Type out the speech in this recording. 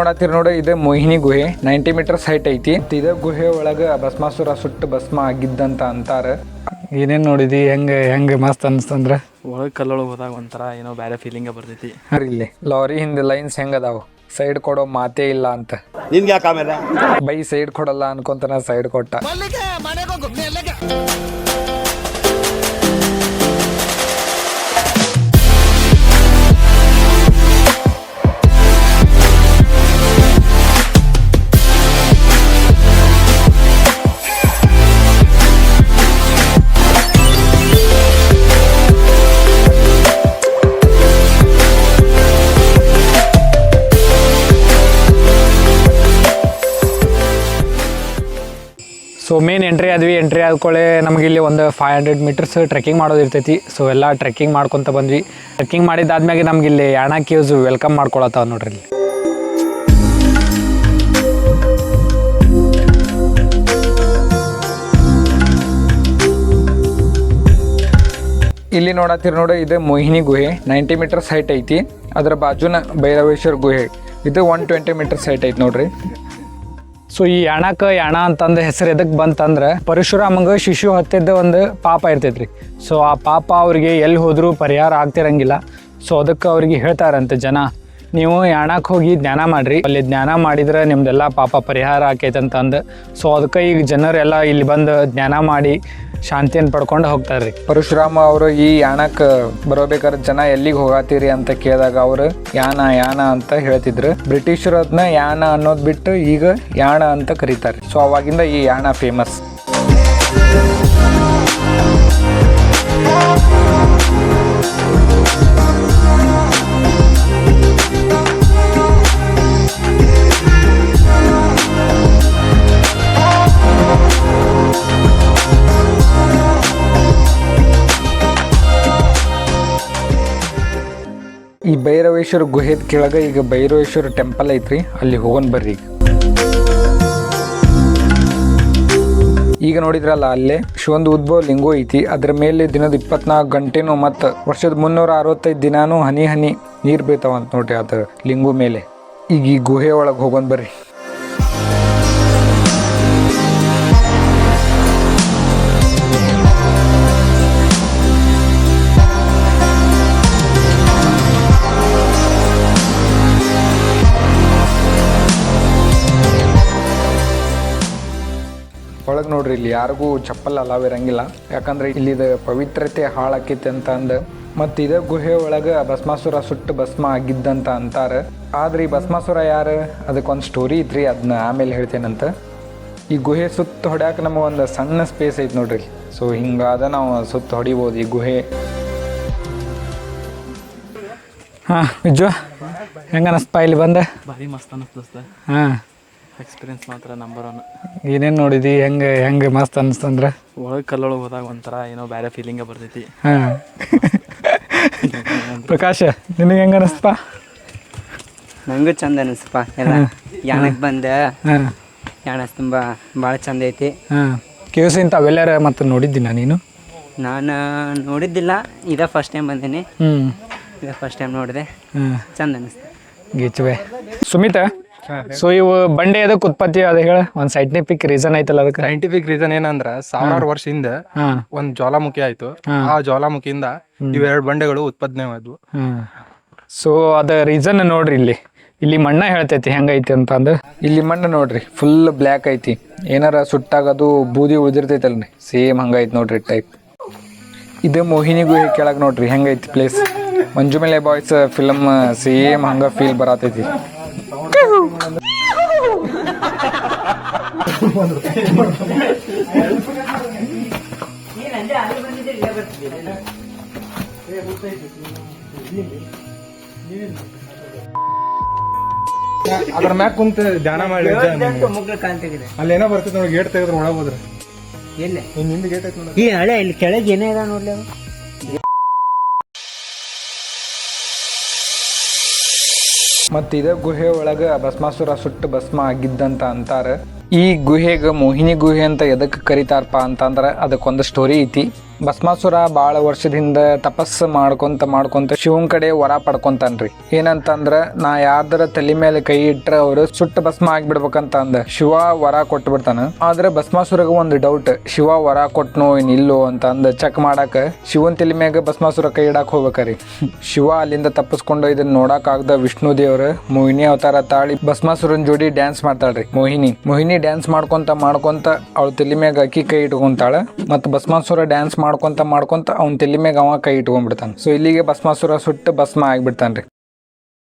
ನೋಡತ್ತೀರಿ ನೋಡಿ, ಇದು ಮೋಹಿನಿ ಗುಹೆ 90 ಮೀಟರ್ಸ್ ಹೈಟ್ ಐತಿ. ಇದ ಗುಹೆ ಒಳಗ ಭಸ್ಮಾಸುರ ಸುಟ್ಟು ಭಸ್ಮ ಆಗಿದ್ದಂತ ಅಂತಾರ. ಏನೇನ್ ನೋಡಿದಿ? ಹೆಂಗ ಮಸ್ತ್ ಅನ್ಸ್ತಂದ್ರ ಒಳಗೆ ಕಲ್ಲೊಳಗೆ ಹೋದಾಗ ಒಂಥರ ಏನೋ ಬೇರೆ ಫೀಲಿಂಗ್ ಬರ್ತೈತಿ. ಇಲ್ಲಿ ಲಾರಿ ಹಿಂದೆ ಲೈನ್ಸ್ ಹೆಂಗ ಅದಾವ, ಸೈಡ್ ಕೊಡೋ ಮಾತೇ ಇಲ್ಲ ಅಂತ. ನಿನ್ಗೆ ಯಾಕೆ ಆಮೇಲೆ ಬೈ ಸೈಡ್ ಕೊಡಲ್ಲ ಅನ್ಕೊಂತನ ಸೈಡ್ ಕೊಟ್ಟ. ಸೊ ಮೇನ್ ಎಂಟ್ರಿ ಆದ್ಕೊಳ್ಳೆ ನಮಗೆ ಇಲ್ಲಿ ಒಂದು 500 ಮೀಟರ್ಸ್ ಟ್ರೆಕ್ಕಿಂಗ್ ಮಾಡೋದು ಇರ್ತೈತಿ. ಸೊ ಎಲ್ಲ ಟ್ರೆಕ್ಕಿಂಗ್ ಮಾಡ್ಕೊತ ಬಂದ್ವಿ. ಟ್ರೆಕ್ಕಿಂಗ್ ಮಾಡಿದ್ದಾದ್ಮೇಲೆ ನಮ್ಗೆ ಇಲ್ಲಿ ಯಾಣ ಕೇವ್ಸ್ ವೆಲ್ಕಮ್ ಮಾಡ್ಕೊಳತ್ತಾವ ನೋಡ್ರಿ. ಇಲ್ಲಿ ನೋಡತ್ತೀರಿ ನೋಡಿ, ಇದು ಮೋಹಿನಿ ಗುಹೆ 90 ಮೀಟರ್ಸ್ ಹೈಟ್ ಐತಿ. ಅದ್ರ ಬಾಜುನ ಭೈರವೇಶ್ವರ ಗುಹೆ, ಇದು 120 ಮೀಟರ್ಸ್ ಹೈಟ್ ಐತಿ ನೋಡ್ರಿ. ಸೊ ಈ ಯಾಣ ಅಂತಂದು ಹೆಸರು ಎದಕ್ಕೆ ಬಂತಂದ್ರೆ, ಪರಶುರಾಮಂಗ ಶಿಶು ಹತ್ತಿದ್ದ ಒಂದು ಪಾಪ ಇರ್ತೈತ್ರಿ. ಸೊ ಆ ಪಾಪ ಅವ್ರಿಗೆ ಎಲ್ಲಿ ಹೋದ್ರೂ ಪರಿಹಾರ ಆಗ್ತಿರಂಗಿಲ್ಲ. ಸೊ ಅದಕ್ಕೆ ಅವ್ರಿಗೆ ಹೇಳ್ತಾರಂತೆ ಜನ, ನೀವು ಯಾಣಕ್ಕೆ ಹೋಗಿ ಧ್ಯಾನ ಮಾಡಿರಿ, ಅಲ್ಲಿ ಧ್ಯಾನ ಮಾಡಿದ್ರೆ ನಿಮ್ದೆಲ್ಲ ಪಾಪ ಪರಿಹಾರ ಆಕೈತಂತಂದು. ಸೊ ಅದಕ್ಕೆ ಈಗ ಜನರೆಲ್ಲ ಇಲ್ಲಿ ಬಂದು ಧ್ಯಾನ ಮಾಡಿ ಶಾಂತಿಯನ್ನು ಪಡ್ಕೊಂಡು ಹೋಗ್ತಾರೆ ರೀ. ಪರಶುರಾಮ ಅವರು ಈ ಯಾಣಕ್ಕೆ ಬರೋಬೇಕಾದ್ರೆ ಜನ ಎಲ್ಲಿಗೆ ಹೋಗತ್ತೀರಿ ಅಂತ ಕೇಳಿದಾಗ ಅವರು ಯಾನ ಅಂತ ಹೇಳ್ತಿದ್ರು. ಬ್ರಿಟಿಷರು ಅದನ್ನ ಯಾಣ ಅನ್ನೋದು ಬಿಟ್ಟು ಈಗ ಯಾಣ ಅಂತ ಕರೀತಾರೆ. ಸೊ ಅವಾಗಿಂದ ಈ ಯಾಣ ಫೇಮಸ್. ಈ ಭೈರವೇಶ್ವರ ಗುಹೆ ಕೆಳಗೆ ಈಗ ಭೈರವೇಶ್ವರ ಟೆಂಪಲ್ ಐತ್ರಿ, ಅಲ್ಲಿ ಹೋಗೋಣ ಬರ್ರಿ. ಈಗ ನೋಡಿದ್ರಲ್ಲ, ಅಲ್ಲೇ ಶಿವೊಂದು ಉದ್ಭವ ಲಿಂಗು ಐತಿ. ಅದ್ರ ಮೇಲೆ ದಿನದ 24 ಗಂಟೆನೂ ಮತ್ತು ವರ್ಷದ 365 ದಿನಾನು ಹನಿ ನೀರು ಬೀಳ್ತಾವಂತ ನೋಡ್ರಿ ಅದ್ರ ಲಿಂಗು ಮೇಲೆ. ಈಗ ಈ ಗುಹೆ ಒಳಗೆ ಹೋಗೋಣ ಬರ್ರಿ. ಒಳಗೆ ನೋಡ್ರಿ, ಇಲ್ಲಿ ಯಾರಿಗೂ ಚಪ್ಪಲ್ ಅಲಾವ್ ಇರಂಗಿಲ್ಲ, ಯಾಕಂದ್ರೆ ಇಲ್ಲಿದ ಪವಿತ್ರತೆ ಹಾಳಾಕೈತಿ ಅಂತ ಅಂದ. ಮತ್ತು ಇದೇ ಗುಹೆ ಒಳಗೆ ಭಸ್ಮಾಸುರ ಸುಟ್ಟು ಭಸ್ಮ ಆಗಿದ್ದಂತ ಅಂತಾರ. ಆದ್ರೆ ಈ ಭಸ್ಮಾಸುರ ಯಾರು, ಅದಕ್ಕೊಂದು ಸ್ಟೋರಿ ಐತ್ರಿ, ಅದನ್ನ ಆಮೇಲೆ ಹೇಳ್ತೇನಂತ. ಈ ಗುಹೆ ಸುತ್ತ ಹೊಡ್ಯಾಕ ನಮಗೆ ಒಂದು ಸಣ್ಣ ಸ್ಪೇಸ್ ಐತಿ ನೋಡ್ರಿ. ಸೊ ಹಿಂಗಾದ ನಾವು ಸುತ್ತ ಹೊಡಿಬೋದು ಈ ಗುಹೆ. ಹಾಂ ವಿಜ್ಜು, ಹೆಂಗ ಅನಸ್ಪ ಇಲ್ಲಿ ಬಂದೆ? ಭಾರಿ ಮಸ್ತ್ ಅನಿಸ್ತದ. ಹಾಂ, ಎಕ್ಸ್ಪೀರಿಯನ್ಸ್ ಮಾತ್ರ ನಂಬರ್ 1. ಏನೇನು ನೋಡಿದಿ? ಹೆಂಗೆ ಮಸ್ತ್ ಅನಿಸ್ತಂದ್ರೆ, ಒಳಗೆ ಕಲ್ಲೊಳಗೆ ಹೋದಾಗ ಒಂಥರ ಏನೋ ಬೇರೆ ಫೀಲಿಂಗ್ ಬರ್ತೈತಿ. ಹಾಂ ಪ್ರಕಾಶ್, ನಿನಗೆ ಹೆಂಗೆ ಅನಿಸ್ತಪ್ಪ? ನಂಗೂ ಚಂದ ಅನಿಸ್ತಪ್ಪ. ಎಲ್ಲ ಯಾಣಕ್ಕೆ ಬಂದೆ, ಯಾಣ ತುಂಬ ಭಾಳ ಚಂದ ಐತಿ. ಹಾಂ, ಕೇವ್ಸ್ ಇಂಥವೆಲ್ಲರ ಮತ್ತು ನೋಡಿದ್ದೀನ ನೀನು? ನಾನು ನೋಡಿದ್ದಿಲ್ಲ, ಇದೇ ಫಸ್ಟ್ ಟೈಮ್ ಬಂದೀನಿ. ಇದೇ ಫಸ್ಟ್ ಟೈಮ್ ನೋಡಿದೆ, ಚಂದ ಅನಿಸ್ತು. ಗೀಚುವೆ ಸುಮಿತ, ಸೊ ಇವು ಬಂಡೆ ಅದಕ್ಕೆ ಉತ್ಪತ್ತಿ ಅದ ಹೇಳ, ಒಂದು ಸೈಂಟಿಫಿಕ್ ರೀಸನ್ ಐತಲ್ಲ ಅದಕ್ಕೆ? ಸೈಂಟಿಫಿಕ್ ರೀಸನ್ ಏನಂದ್ರ, 1000 ವರ್ಷ ಹಿಂದೆ ಒಂದ್ ಜ್ವಾಲಾಮುಖಿ ಆಯ್ತು. ಆ ಜ್ವಾಲಾಮುಖಿಯಿಂದ ಇವೆರಡು ಬಂಡೆಗಳು ಉತ್ಪಾದನೆ ಆದ್ವು. ಸೊ ಅದ ರೀಸನ್ ನೋಡ್ರಿ, ಇಲ್ಲಿ ಮಣ್ಣ ಹೇಳ್ತೈತಿ ಹೆಂಗೈತಿ ಅಂತ ಅಂದ. ಇಲ್ಲಿ ಮಣ್ಣು ನೋಡ್ರಿ, ಫುಲ್ ಬ್ಲ್ಯಾಕ್ ಐತಿ. ಏನಾರ ಸುಟ್ಟಾಗದು ಬೂದಿ ಉಳಿದಿರ್ತೈತಲ್ರಿ, ಸೇಮ್ ಹಂಗೈತಿ ನೋಡ್ರಿ ಟೈಪ್. ಇದು ಮೋಹಿನಿ ಗುಹೆ ಕೆಳಗೆ ನೋಡ್ರಿ ಹೆಂಗೈತಿ place. Manjummel boys film same ಹಂಗ ಫೀಲ್ ಬರತೈತಿ. ಅದ್ರ ಮ್ಯಾಗ ಕುಂತ ಧ್ಯಾನ ಮಾಡಿ ಅಲ್ಲಿ ಏನೋ ಬರ್ತೈತಿ ನೋಡಿ, ಗೇಟ್ ತೆಗೆದ್ರೆ ಒಳಗೆ ಹೋದ್ರೆ ಹಿಂದೆ ಗೇಟ್ ಐತಿ ನೋಡಿ. ಈ ಹಳೆ ಇಲ್ಲಿ ಕೆಳಗೆ ಏನೇ ಇದೆ ನೋಡ್ಲಿ. ಮತ್ತು ಇದೇ ಗುಹೆ ಒಳಗೆ ಭಸ್ಮಾಸುರ ಸುಟ್ಟು ಭಸ್ಮ ಆಗಿದ್ದಂತ ಅಂತಾರೆ. ಈ ಗುಹೆಗೆ ಮೋಹಿನಿ ಗುಹೆ ಅಂತ ಎದಕ್ಕೆ ಕರೀತಾರಪ್ಪ ಅಂತಂದ್ರೆ ಅದಕ್ಕೊಂದು ಸ್ಟೋರಿ ಐತಿ. ಭಸ್ಮಾಸುರ ಭಾಳ ವರ್ಷದಿಂದ ತಪಸ್ಸು ಮಾಡ್ಕೊಂತ ಶಿವನ್ ಕಡೆ ವರ ಪಡ್ಕೊಂತಾನ್ರಿ. ಏನಂತಂದ್ರ ನಾ ಯಾರ್ದರ ತಲೆ ಮೇಲೆ ಕೈ ಇಟ್ರ ಅವ್ರು ಸುಟ್ಟ ಭಸ್ಮ ಆಗ್ಬಿಡ್ಬೇಕಂತ ಅಂದ ಶಿವ ವರ ಕೊಟ್ಟು ಬಿಡ್ತಾನ. ಆದ್ರೆ ಭಸ್ಮಾಸುರಗ ಒಂದು ಡೌಟ್, ಶಿವ ವರ ಕೊಟ್ನೋ ಏನ್ ಇಲ್ಲೋ ಅಂತ ಅಂದ ಚೆಕ್ ಮಾಡಾಕ ಶಿವನ್ ತಲೆ ಮ್ಯಾಗ ಭಸ್ಮಾಸುರ ಕೈ ಇಡಾಕ್ ಹೋಗ್ಬೇಕ್ರಿ. ಶಿವ ಅಲ್ಲಿಂದ ತಪ್ಪಿಸ್ಕೊಂಡು ಇದನ್ನ ನೋಡಕ್ ಆಗದ ವಿಷ್ಣು ದೇವ್ರ ಮೋಹಿನಿ ಅವತಾರ ತಾಳಿ ಭಸ್ಮಾಸುರನ್ ಜೋಡಿ ಡ್ಯಾನ್ಸ್ ಮಾಡ್ತಾಳ್ರಿ. ಮೋಹಿನಿ ಡ್ಯಾನ್ಸ್ ಮಾಡ್ಕೊಂತ ಅವಳ ತಲೆ ಮ್ಯಾಗ ಅಕ್ಕಿ ಕೈ ಇಟ್ಕೊಂತಾಳ. ಮತ್ತ ಭಸ್ಮಾಸುರ ಡ್ಯಾನ್ಸ್ ಮಾಡ್ಕೊಂತ ಅವ್ನ ತಲೆ ಮ್ಯಾಗ ಅವ ಕೈ ಇಟ್ಕೊಂಡ್ಬಿಡ್ತಾನ. ಸೊ ಇಲ್ಲಿಗೆ ಭಸ್ಮಾಸುರ ಸುಟ್ಟು ಭಸ್ಮ ಆಗ್ಬಿಡ್ತಾನ್ರಿ.